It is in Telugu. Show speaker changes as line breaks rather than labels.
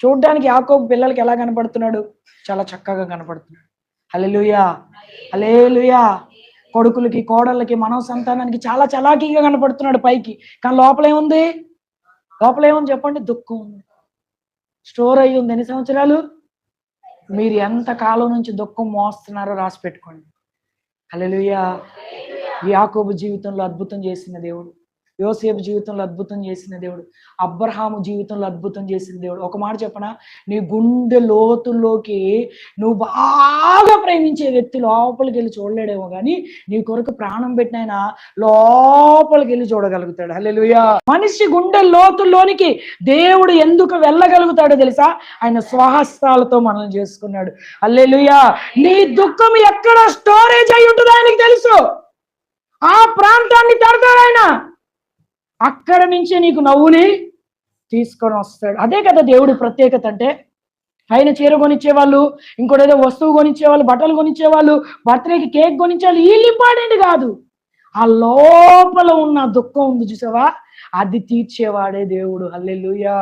చూడ్డానికి యాకోబు పిల్లలకి ఎలా కనపడుతున్నాడు? చాలా చక్కగా కనపడుతున్నాడు. హల్లెలూయా, హల్లెలూయా. కొడుకులకి కోడళ్ళకి మనవ సంతానానికి చాలా చలాకీగా కనపడుతున్నాడు పైకి, కానీ లోపల ఏముంది? లోపల ఏముంది చెప్పండి? దుఃఖం ఉంది. స్టోర్ అయ్యి ఉంది. ఎన్ని సంవత్సరాలు? మీరు ఎంత కాలం నుంచి దుఃఖం మోస్తున్నారో రాసి పెట్టుకోండి. హల్లెలూయా. యాకోబు జీవితంలో అద్భుతం చేసిన దేవుడు, యోసేపు జీవితంలో అద్భుతం చేసిన దేవుడు, అబ్రహాము జీవితంలో అద్భుతం చేసిన దేవుడు. ఒక మాట చెప్పనా, నీ గుండె లోతుల్లోకి నువ్వు బాగా ప్రేమించే వ్యక్తి లోపలికి వెళ్ళి చూడలేడేమో, కానీ నీ కొరకు ప్రాణం పెట్టిన ఆయన లోపలికి వెళ్ళి చూడగలుగుతాడు. హల్లెలూయా. మనిషి గుండె లోతుల్లోనికి దేవుడు ఎందుకు వెళ్ళగలుగుతాడో తెలుసా? ఆయన స్వహస్తాలతో మనల్ని చేసుకున్నాడు. హల్లెలూయా. నీ దుఃఖం ఎక్కడ స్టోరేజ్ అయి ఉంటుందో ఆయనకి తెలుసు. ఆ ప్రాంతాన్ని తడతాడు ఆయన, అక్కడ నుంచే నీకు నవ్వుని తీసుకొని వస్తాడు. అదే కదా దేవుడి ప్రత్యేకత అంటే. ఆయన చీర కొనిచ్చేవాళ్ళు, ఇంకోటి ఏదో వస్తువు కొనిచ్చేవాళ్ళు, బట్టలు కొనిచ్చేవాళ్ళు, బర్త్డేకి కేక్ కొనిచ్చేవాళ్ళు, వీళ్ళు ఇంపార్టెంట్ కాదు. ఆ లోపల ఉన్న దుఃఖం ఉంది చూసావా, అది తీర్చేవాడే దేవుడు. హల్లెలూయా.